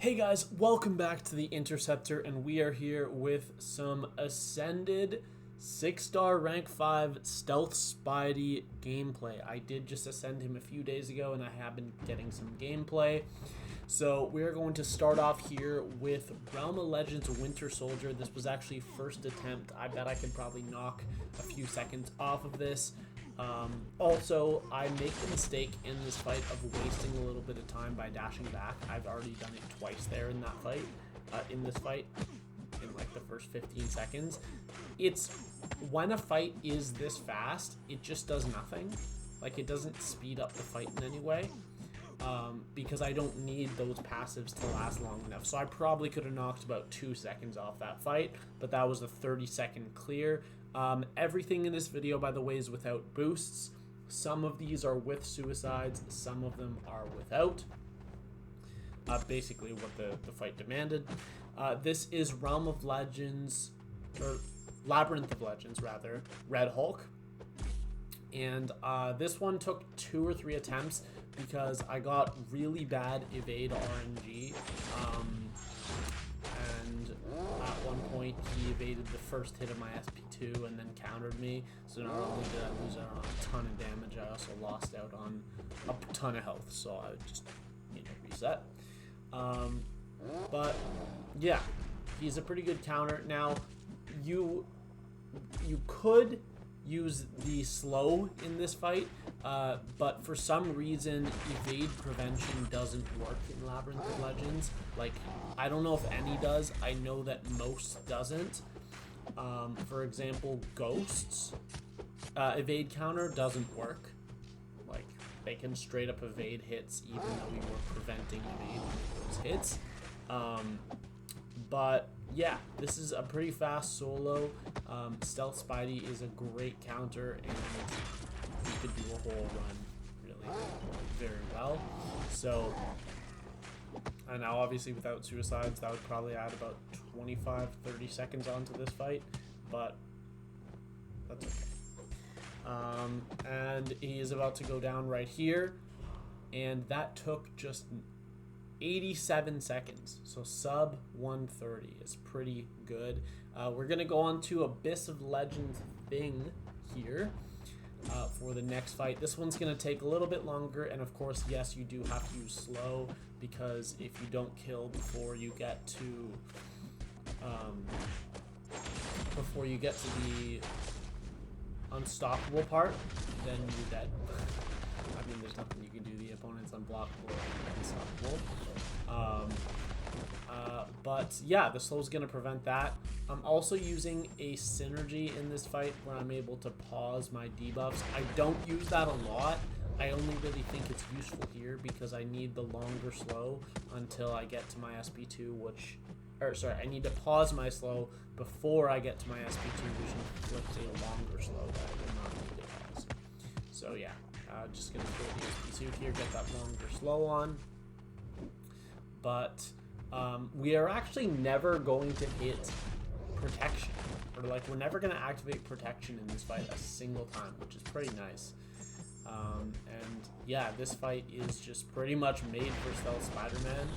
Hey guys, welcome back to the Interceptor, and we are here with some Ascended 6-star rank 5 Stealth Spidey gameplay. I did just ascend him a few days ago, and I have been getting some gameplay. So we are going to start off here with Realm of Legends Winter Soldier. This was actually first attempt. I bet I could probably knock a few seconds off of this. Also, I make the mistake in this fight of wasting a little bit of time by dashing back. I've already done it twice there in that fight, in like the first 15 seconds. It's when a fight is this fast, it just does nothing. Like, it doesn't speed up the fight in any way, because I don't need those passives to last long enough. So I probably could have knocked about 2 seconds off that fight, but that was a 30-second clear. Everything in this video, by the way, is without boosts. Some of these are with suicides, some of them are without. Basically what the fight demanded. This is Realm of Legends, or Labyrinth of Legends rather, Red Hulk. And this one took 2 or 3 attempts because I got really bad evade RNG. And at one point he evaded the first hit of my SP2 and then countered me. So not only did I lose out on a ton of damage, I also lost out on a ton of health. So I just need to reset. But yeah, he's a pretty good counter. Now you could use the slow in this fight, but for some reason evade prevention doesn't work in Labyrinth of Legends. Like, I don't know if any does. I know that most doesn't. For example, Ghosts evade counter doesn't work. Like, they can straight up evade hits even though we were preventing evade with those hits. But yeah, this is a pretty fast solo. Stealth Spidey is a great counter, and you could do a whole run really very well. So, and now obviously without suicides, that would probably add about 25-30 seconds onto this fight, but that's okay. And he is about to go down right here, and that took just 87 seconds, so sub 130 is pretty good. We're gonna go on to Abyss of Legends thing here for the next fight. This one's gonna take a little bit longer, and of course, yes, you do have to use slow, because if you don't kill before you get to the unstoppable part, then you're dead. I mean, there's nothing you can do. The opponent's unblockable and unstoppable. But yeah, the slow is going to prevent that. I'm also using a synergy in this fight where I'm able to pause my debuffs. I don't use that a lot. I only really think it's useful here because I need the longer slow until I get to my SP2, I need to pause my slow before I get to my SP2, which inflicts a longer slow that I will not need to pause. So yeah, just going to throw the SP2 here, get that longer slow on. But we are actually never going to hit protection, or like we're never going to activate protection in this fight a single time, which is pretty nice. And yeah, this fight is just pretty much made for Stealth Spider-Man.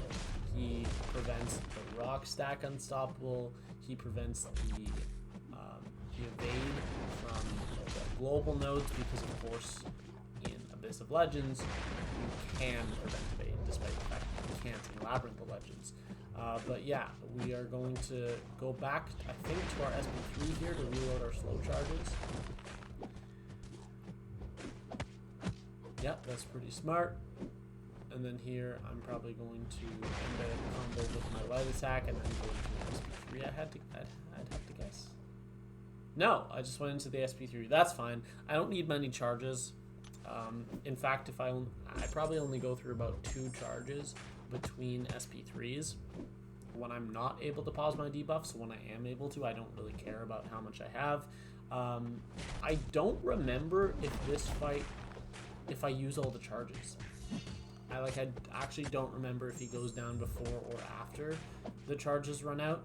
He prevents the rock stack unstoppable. He prevents the evade from the global nodes, because of course in Abyss of Legends you can prevent evade, despite the fact that you can't in Labyrinth of Legends. But yeah, we are going to go back, I think, to our SP3 here to reload our slow charges. Yep, that's pretty smart. And then here, I'm probably going to end a combo with my light attack and then go into the SP3. I'd have to guess. No, I just went into the SP3. That's fine. I don't need many charges. In fact, I probably only go through about 2 charges between SP3s when I'm not able to pause my debuff. So when I am able to, I don't really care about how much I have. I don't remember if I use all the charges. I actually don't remember if he goes down before or after the charges run out.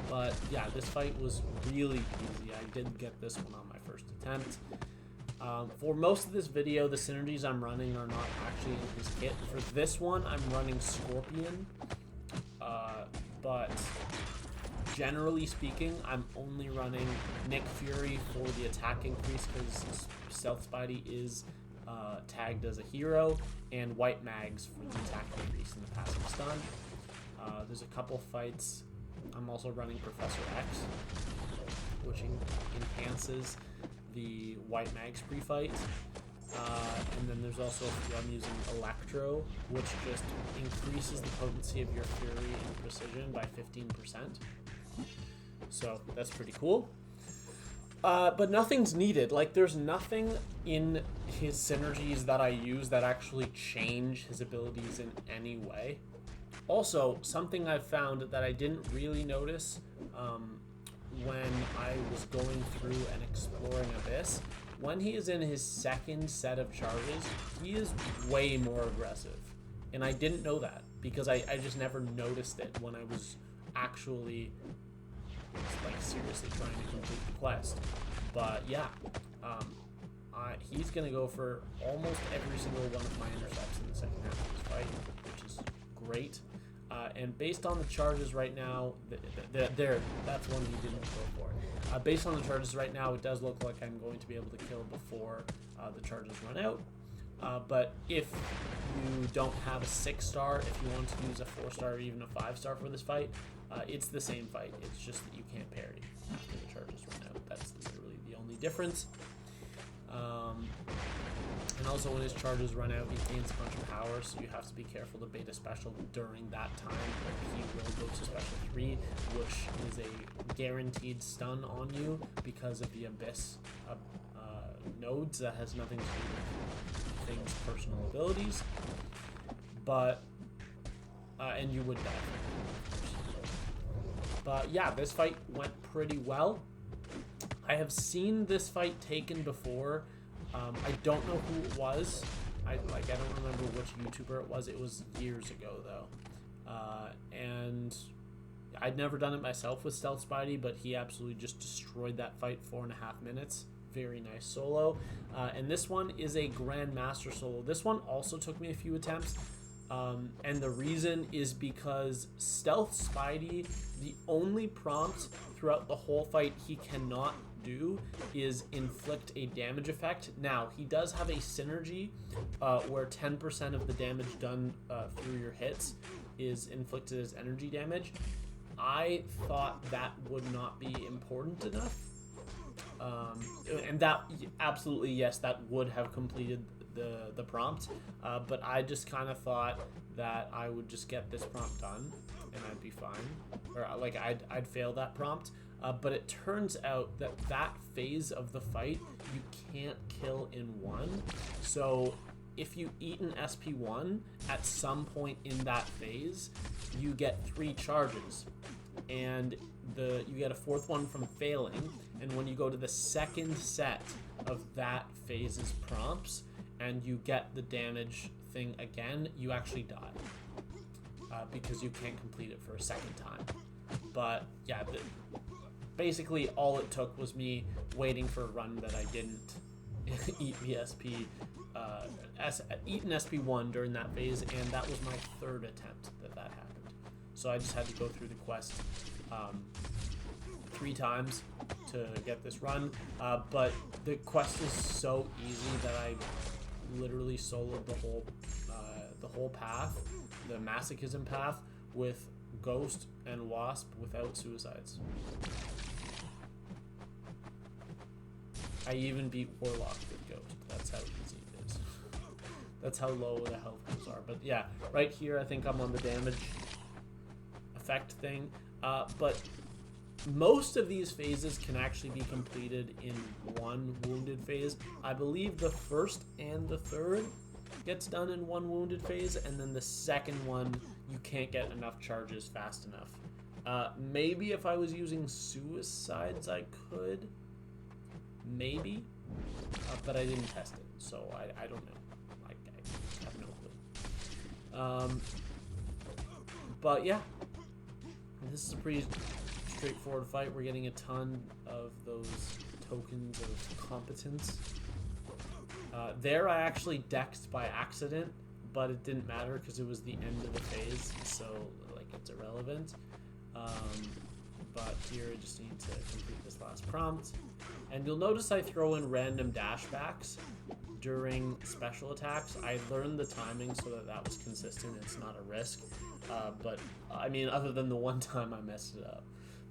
But yeah, this fight was really easy. I did get this one on my first attempt. For most of this video, the synergies I'm running are not actually in his kit. For this one, I'm running Scorpion, but generally speaking, I'm only running Nick Fury for the attack increase because Stealth Spidey is tagged as a hero, and White Mags for the attack increase and the passive stun. There's a couple fights. I'm also running Professor X, which enhances the White Mags pre-fight. And then there's also I'm using Electro, which just increases the potency of your Fury and Precision by 15%. So that's pretty cool. But nothing's needed. Like, there's nothing in his synergies that I use that actually change his abilities in any way. Also, something I've found that I didn't really notice when I was going through and exploring Abyss, when he is in his second set of charges, he is way more aggressive. And I didn't know that because I just never noticed it when I was actually like seriously trying to complete the quest. But yeah, he's gonna go for almost every single one of my intercepts in the second half of this fight, which is great. And based on the charges right now, that's one he didn't go for. Based on the charges right now, it does look like I'm going to be able to kill before the charges run out. But if you don't have a 6-star, if you want to use a 4-star or even a 5-star for this fight, it's the same fight. It's just that you can't parry after the charges run out. That's literally the only difference. And also when his charges run out, he gains a bunch of power, so you have to be careful to bait a special during that time, or he will go to special 3, which is a guaranteed stun on you because of the Abyss nodes that has nothing to do with Thing's personal abilities. But, and you would die. But yeah, this fight went pretty well. I have seen this fight taken before. I don't know who it was. I don't remember which YouTuber it was. It was years ago though. And I'd never done it myself with Stealth Spidey, but he absolutely just destroyed that fight 4.5 minutes. Very nice solo. And this one is a Grandmaster solo. This one also took me a few attempts. And the reason is because Stealth Spidey, the only prompt throughout the whole fight he cannot do is inflict a damage effect. Now, he does have a synergy where 10% of the damage done through your hits is inflicted as energy damage. I thought that would not be important enough. And that, absolutely, yes, that would have completed the prompt, but I just kind of thought that I would just get this prompt done and I'd be fine, or like I'd fail that prompt. But it turns out that phase of the fight you can't kill in one. So if you eat an SP1 at some point in that phase, you get 3 charges, and you get a 4th one from failing. And when you go to the second set of that phase's prompts and you get the damage thing again, you actually die because you can't complete it for a second time. But yeah, basically all it took was me waiting for a run that I didn't eat the SP, eat an SP1 during that phase, and that was my 3rd attempt that happened. So I just had to go through the quest 3 times to get this run, but the quest is so easy that I literally soloed the whole path, the masochism path, with Ghost and Wasp without suicides. I even beat Warlock with Ghost. That's how easy it is. That's how low the health goals are. But yeah, right here I think I'm on the damage effect thing. But most of these phases can actually be completed in one wounded phase. I believe the 1st and the 3rd gets done in one wounded phase, and then the 2nd one you can't get enough charges fast enough. Maybe if I was using suicides I could, maybe, but I didn't test it, so I don't know. I have no clue. But yeah, this is a pretty straightforward fight. We're getting a ton of those tokens of competence. There I actually dexed by accident, but it didn't matter because it was the end of the phase, so like it's irrelevant. But here I just need to complete this last prompt. And you'll notice I throw in random dashbacks during special attacks. I learned the timing so that that was consistent. It's not a risk. But I mean, other than the one time I messed it up.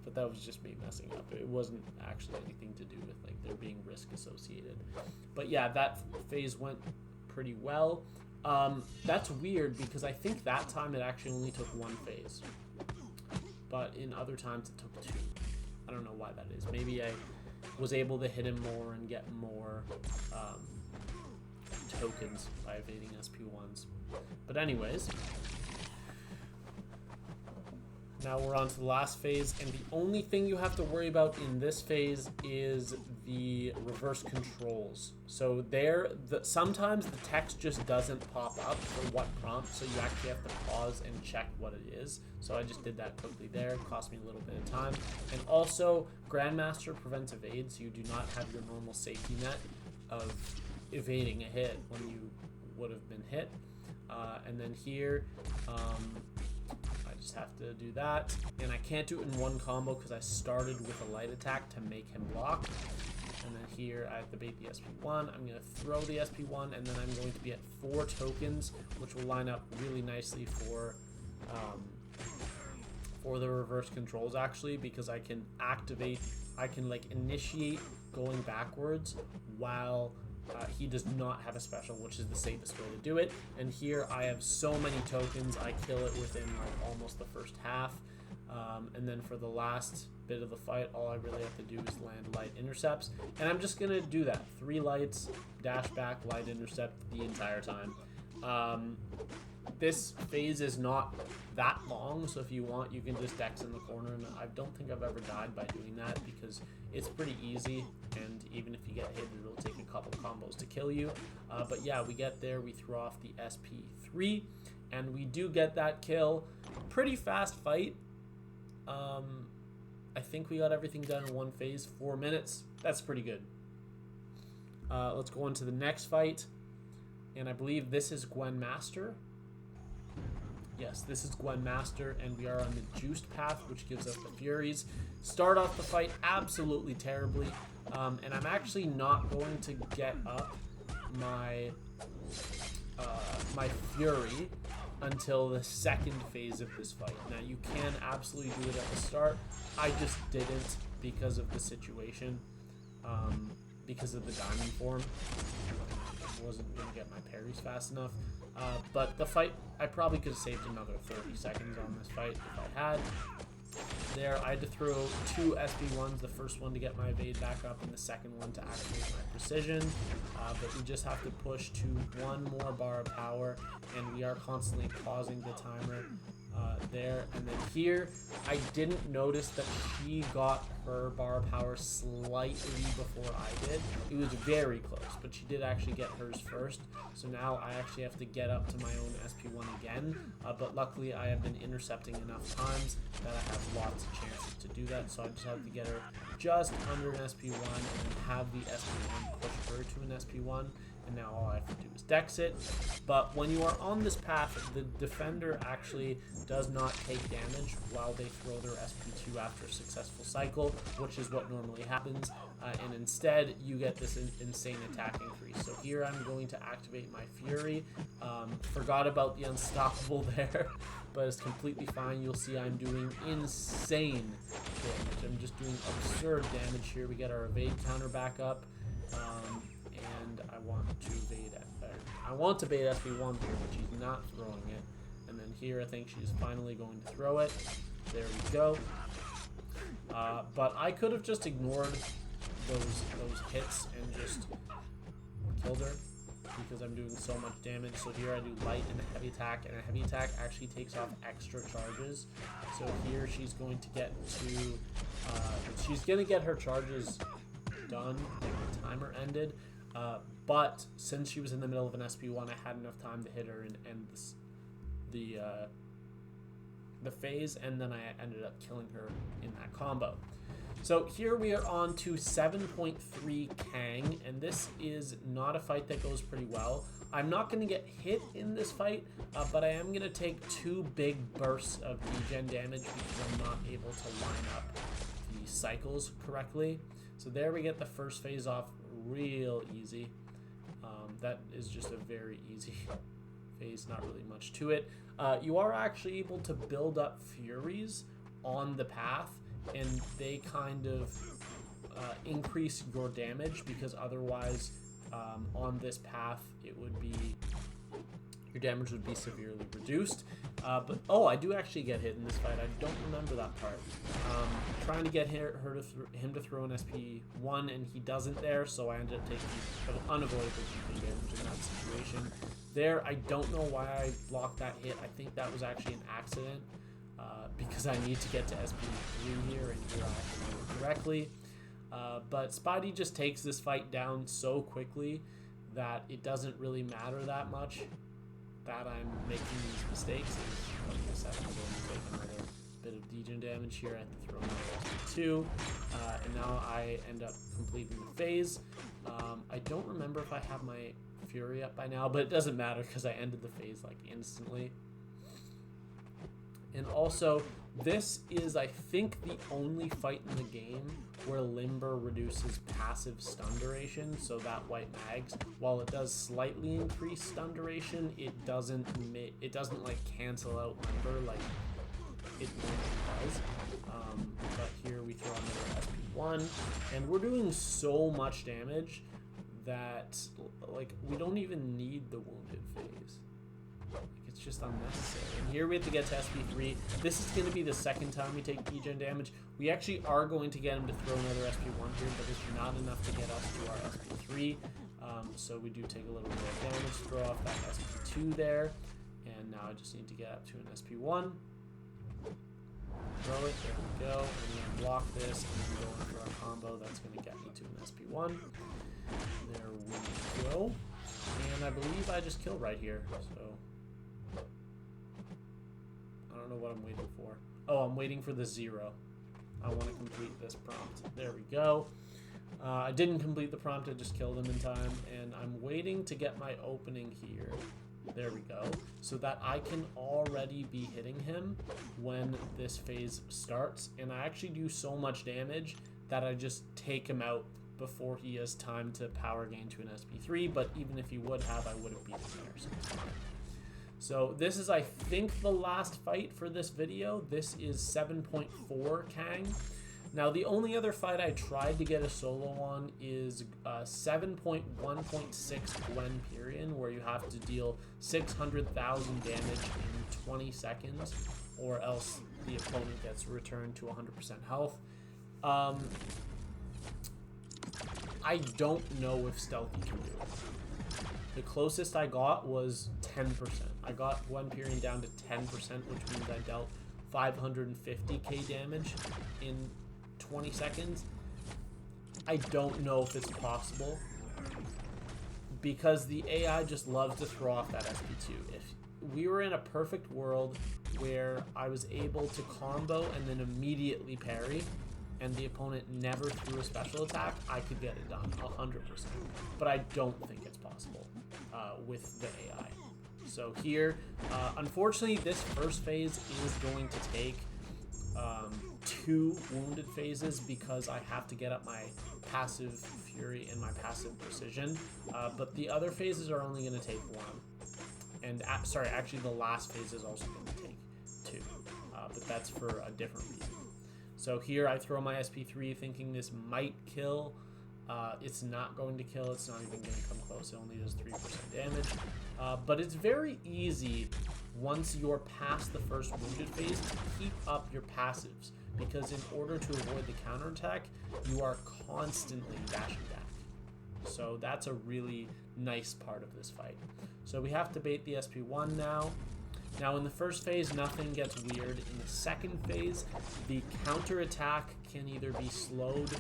But that was just me messing up. It wasn't actually anything to do with like there being risk associated. But yeah, that phase went pretty well. That's weird because I think that time it actually only took one phase. But in other times it took two. I don't know why that is. Maybe I was able to hit him more and get more tokens by evading SP1s. But anyways, now we're on to the last phase, and the only thing you have to worry about in this phase is the reverse controls. So sometimes the text just doesn't pop up for what prompt, so you actually have to pause and check what it is. So I just did that quickly there. It cost me a little bit of time. And also, Grandmaster prevents evade, so you do not have your normal safety net of evading a hit when you would have been hit. And then here, I just have to do that, and I can't do it in one combo because I started with a light attack to make him block. And then here I have to bait the SP1. I'm going to throw the SP1, and then I'm going to be at 4 tokens, which will line up really nicely for the reverse controls actually, because I can like initiate going backwards while he does not have a special, which is the safest way to do it. And here I have so many tokens, I kill it within like almost the first half. And then for the last bit of the fight, all I really have to do is land light intercepts. And I'm just going to do that. 3 lights, dash back, light intercept the entire time. This phase is not that long, so if you want, you can just dex in the corner. And I don't think I've ever died by doing that because it's pretty easy, and even if you get hit, it'll take a couple combos to kill you. But yeah, we get there, we throw off the SP3, and we do get that kill. Pretty fast fight. I think we got everything done in one phase, 4 minutes. That's pretty good. Let's go on to the next fight, and I believe this is Gwenmaster. Yes, this is Gwenmaster, and we are on the juiced path, which gives us the Furies. Start off the fight absolutely terribly, and I'm actually not going to get up my my Fury until the second phase of this fight. Now, you can absolutely do it at the start. I just didn't because of the situation, because of the diamond form. I wasn't going to get my parries fast enough. But the fight, I probably could have saved another 30 seconds on this fight if I had. There, I had to throw 2 SP1s, the first one to get my evade back up and the second one to activate my precision. But we just have to push to 1 more bar of power, and we are constantly pausing the timer there. And then here, I didn't notice that she got her bar of power slightly before I did. It was very close, but she did actually get hers first. So now I actually have to get up to my own SP1 again. But luckily, I have been intercepting enough times that I have lots of chances to do that. So I just have to get her just under an SP1 and then have the SP1 push her to an SP1. And now all I have to do is dex it. But when you are on this path, the defender actually does not take damage while they throw their SP2 after a successful cycle, which is what normally happens. And instead, you get this insane attack increase. So here I'm going to activate my Fury. Forgot about the unstoppable there, but it's completely fine. You'll see I'm doing insane damage. I'm just doing absurd damage here. We get our evade counter back up. And I want to evade SP1 here, but she's not throwing it. And then here I think she's finally going to throw it. There we go. But I could have just ignored those hits and just killed her because I'm doing so much damage. So here I do light and a heavy attack, and a heavy attack actually takes off extra charges. So here she's going to get her charges done, like the timer ended. But since she was in the middle of an SP1, I had enough time to hit her and end the phase, and then I ended up killing her in that combo. So here we are on to 7.3 Kang, and this is not a fight that goes pretty well. I'm not going to get hit in this fight, but I am going to take 2 big bursts of degen damage because I'm not able to line up the cycles correctly. So there we get the first phase off real easy. That is just a very easy phase, not really much to it. You are actually able to build up Furies on the path, and they kind of increase your damage, because otherwise on this path it would be, your damage would be severely reduced. But oh, I do actually get hit in this fight. I don't remember that part. Trying to get him to throw an SP1, and he doesn't there, so I ended up taking unavoidable GP damage in that situation. There, I don't know why I blocked that hit. I think that was actually an accident, because I need to get to SP3 here, and here I have to do it correctly. But Spidey just takes this fight down so quickly that it doesn't really matter that much that I'm making these mistakes. And like I said, I'm going to take another bit of degen damage here. I have to throw another SP2, and now I end up completing the phase. I don't remember if I have my Fury up by now, but it doesn't matter because I ended the phase like instantly. And also, this is, I think, the only fight in the game where Limber reduces passive stun duration, so that white mags, while it does slightly increase stun duration, it doesn't like cancel out Limber like it normally does. But here we throw another SP1, and we're doing so much damage that like we don't even need the wounded phase. It's just unnecessary. And here we have to get to SP3. This is going to be the second time we take degen damage. We actually are going to get him to throw another SP1 here, but it's not enough to get us to our SP3. So we do take a little bit of damage, throw off that SP2 there. And now I just need to get up to an SP1. Throw it, there we go. And then block this, and then go in for our combo. That's going to get me to an SP1. There we go. And I believe I just killed right here, so I don't know what I'm waiting for. Oh, I'm waiting for the 0. I want to complete this prompt. There we go. I didn't complete the prompt, I just killed him in time, and I'm waiting to get my opening here. There we go. So that I can already be hitting him when this phase starts, and I actually do so much damage that I just take him out before he has time to power gain to an SP3, but even if he would have, I would have beaten him there, so it's fine. So this is, I think, the last fight for this video. This is 7.4 Kang. Now, the only other fight I tried to get a solo on is 7.1.6 Gwenmaster, where you have to deal 600,000 damage in 20 seconds, or else the opponent gets returned to 100% health. I don't know if Stealthy can do it. The closest I got was 10%. I got Gwenmaster down to 10%, which means I dealt 550k damage in 20 seconds. I don't know if it's possible, because the AI just loves to throw off that SP2. If we were in a perfect world where I was able to combo and then immediately parry, and the opponent never threw a special attack, I could get it done 100%. But I don't think it's possible with the AI. So here, unfortunately, this first phase is going to take 2 wounded phases, because I have to get up my passive Fury and my passive Precision. But the other phases are only going to take 1. And sorry, actually the last phase is also going to take 2. But that's for a different reason. So here I throw my SP3 thinking this might kill. It's not going to kill. It's not even going to come close. It only does 3% damage. But it's very easy once you're past the first wounded phase to keep up your passives, because in order to avoid the counterattack, you are constantly dashing back. So that's a really nice part of this fight. So we have to bait the SP1 now. Now in the first phase, nothing gets weird. In the second phase, the counterattack can either be slowed,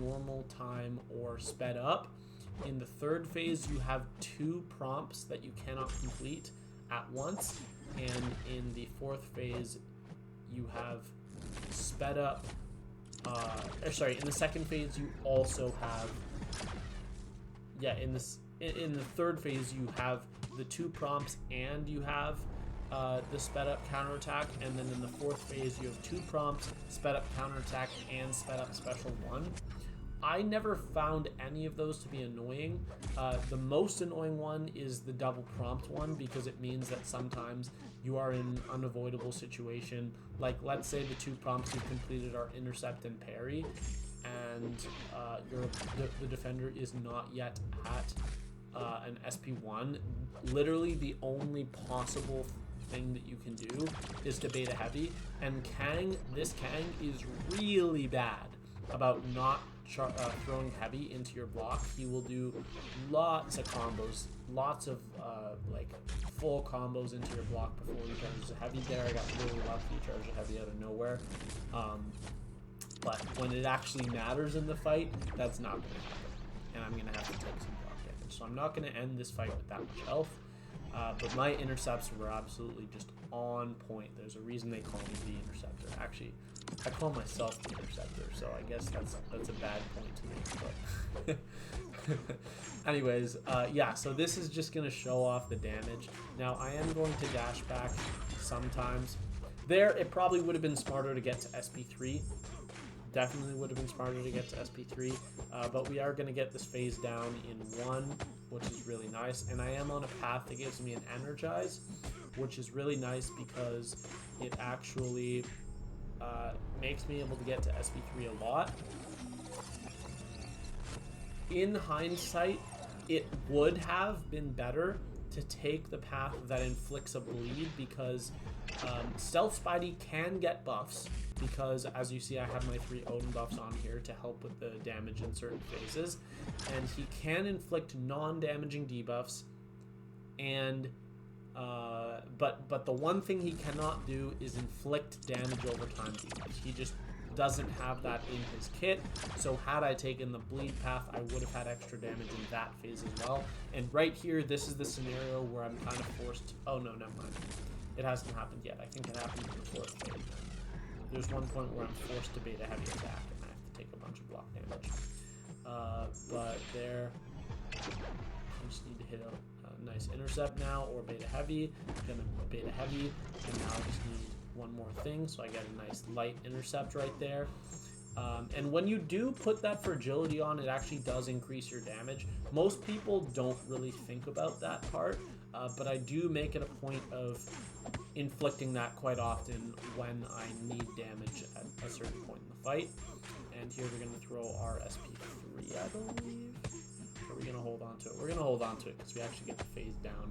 normal time, or sped up. In the third phase, you have 2 prompts that you cannot complete at once. And in the fourth phase, you have sped up sorry, in the second phase you also have, yeah, in the third phase you have the 2 prompts and you have the sped up counterattack, and then in the fourth phase you have 2 prompts, sped up counterattack, and sped up special 1. I never found any of those to be annoying. The most annoying one is the double prompt one, because it means that sometimes you are in an unavoidable situation. Like, let's say the 2 prompts you've completed are intercept and parry, and the defender is not yet at an SP1. Literally the only possible thing that you can do is to beta heavy, and this Kang is really bad about not throwing heavy into your block. He will do lots of combos, lots of like full combos into your block before he charges a heavy. There, I got really lucky, he charged a heavy out of nowhere. But when it actually matters in the fight, that's not going to happen, and I'm going to have to take some block damage. So I'm not going to end this fight with that much health. But my intercepts were absolutely just on point. There's a reason they call me the Interceptor. Actually, I call myself the Interceptor, so I guess that's a bad point to make. But anyways, yeah, so this is just going to show off the damage. Now, I am going to dash back sometimes. There, it probably would have been smarter to get to SP3. Definitely would have been smarter to get to SP3, but we are going to get this phase down in 1, which is really nice, and I am on a path that gives me an Energize, which is really nice because it actually makes me able to get to SP3 a lot. In hindsight, it would have been better to take the path that inflicts a bleed, because Stealth Spidey can get buffs, because as you see I have my 3 Odin buffs on here to help with the damage in certain phases, and he can inflict non-damaging debuffs, and but the one thing he cannot do is inflict damage over time debuffs. He just doesn't have that in his kit. So had I taken the bleed path, I would have had extra damage in that phase as well. And right here, this is the scenario where I'm kind of forced. Oh no, never mind. It hasn't happened yet. I think it happened in the 4th phase. There's one point where I'm forced to beta heavy attack and I have to take a bunch of block damage. But there, I just need to hit a nice intercept now, or beta heavy. I'm gonna beta heavy, and now I just need one more thing, so I get a nice light intercept right there. And when you do put that fragility on, it actually does increase your damage. Most people don't really think about that part, but I do make it a point of inflicting that quite often when I need damage at a certain point in the fight. And here we're going to throw our SP3, I believe. Or are we going to hold on to it? We're going to hold on to it because we actually get the phase down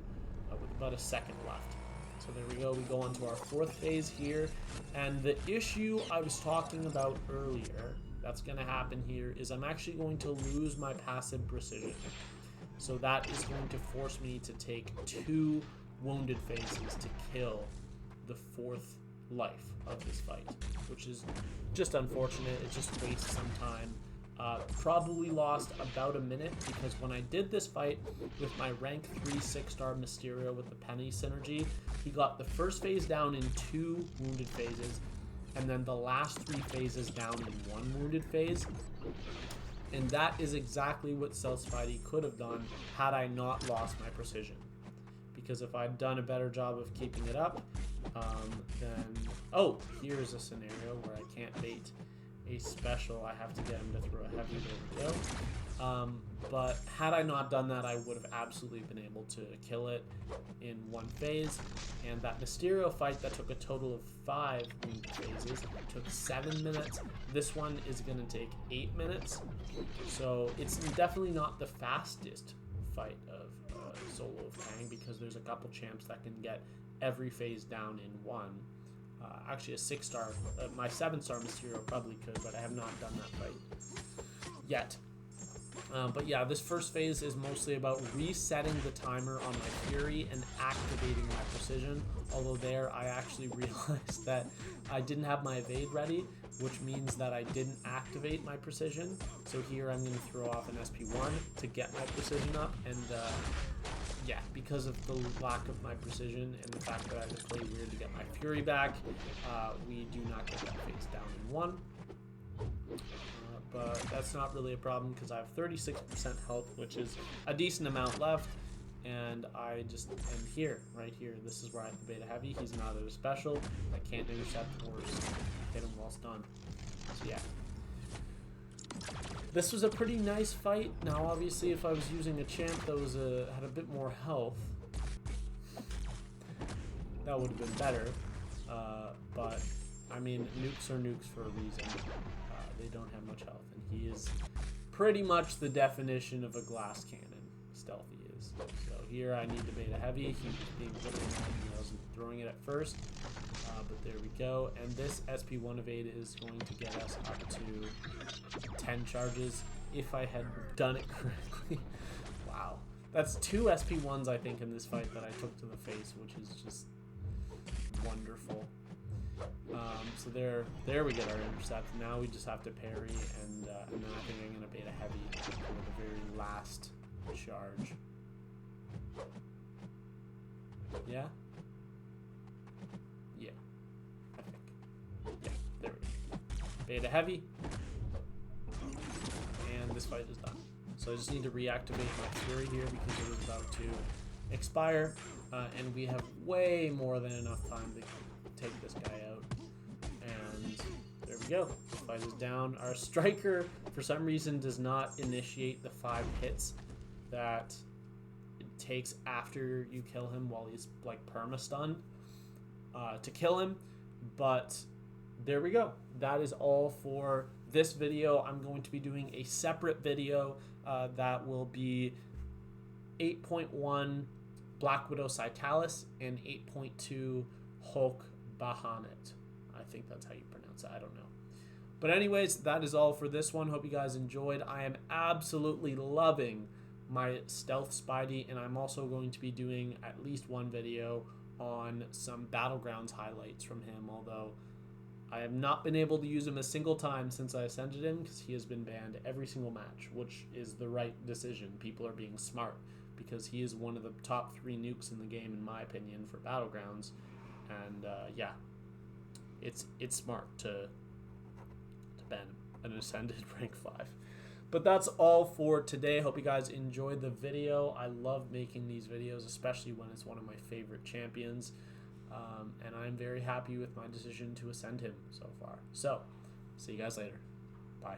with about a second left. So there we go. We go on to our 4th phase here. And the issue I was talking about earlier that's going to happen here is I'm actually going to lose my passive precision. So that is going to force me to take 2 wounded phases to kill the 4th life of this fight, which is just unfortunate. It just wastes some time. Probably lost about a minute, because when I did this fight with my rank 3 6-star Mysterio with the Penny synergy, he got the first phase down in 2 wounded phases, and then the last 3 phases down in 1 wounded phase. And that is exactly what Stealth Spidey could have done had I not lost my precision. Because if I'd done a better job of keeping it up, then... Oh, here's a scenario where I can't bait a special. I have to get him to throw a heavy. There we go. But had I not done that, I would have absolutely been able to kill it in 1 phase. And that Mysterio fight that took a total of 5 phases took 7 minutes. This one is going to take 8 minutes. So it's definitely not the fastest fight of solo of Kang, because there's a couple champs that can get every phase down in 1. Actually, a 6-star, my 7-star Mysterio probably could, but I have not done that fight yet. But yeah, this first phase is mostly about resetting the timer on my Fury and activating my precision. Although there, I actually realized that I didn't have my evade ready, which means that I didn't activate my precision. So here I'm going to throw off an SP1 to get my precision up, and yeah, because of the lack of my precision and the fact that I had to play weird to get my Fury back, we do not get that phase down in 1. But that's not really a problem because I have 36% health, which is a decent amount left. And I just am here, right here. This is where I have the beta heavy. He's not at a special. I can't intercept or hit him while stunned. So yeah. This was a pretty nice fight. Now obviously if I was using a champ that was had a bit more health, that would have been better. But I mean, nukes are nukes for a reason. They don't have much health, and he is pretty much the definition of a glass cannon. Stealthy is. So here I need to beta heavy. He was being really mad. I wasn't throwing it at first, but there we go. And this SP1 evade is going to get us up to 10 charges if I had done it correctly. Wow, that's 2 SP1s I think in this fight that I took to the face, which is just wonderful. So there we get our intercept. Now we just have to parry, and then I think I'm gonna beta heavy for the very last charge. Yeah? Yeah, I think. Yeah, there we go. Beta heavy. And this fight is done. So I just need to reactivate my Fury here because it was about to expire. And we have way more than enough time to take this guy out. And there we go. The fight is down. Our striker, for some reason, does not initiate the 5 hits that it takes after you kill him while he's like perma-stunned to kill him. But there we go. That is all for this video. I'm going to be doing a separate video that will be 8.1 Black Widow Citalis and 8.2 Hulk Bahamut. I think that's how you pronounce it. I don't know. But anyways, that is all for this one. Hope you guys enjoyed. I am absolutely loving my Stealth Spidey, and I'm also going to be doing at least one video on some Battlegrounds highlights from him, although I have not been able to use him a single time since I ascended him because he has been banned every single match, which is the right decision. People are being smart because he is one of the top 3 nukes in the game, in my opinion, for Battlegrounds. And yeah, it's smart to ban an ascended rank 5. But that's all for today. Hope you guys enjoyed the video. I love making these videos, especially when it's one of my favorite champions. And I'm very happy with my decision to ascend him so far. So, see you guys later. Bye.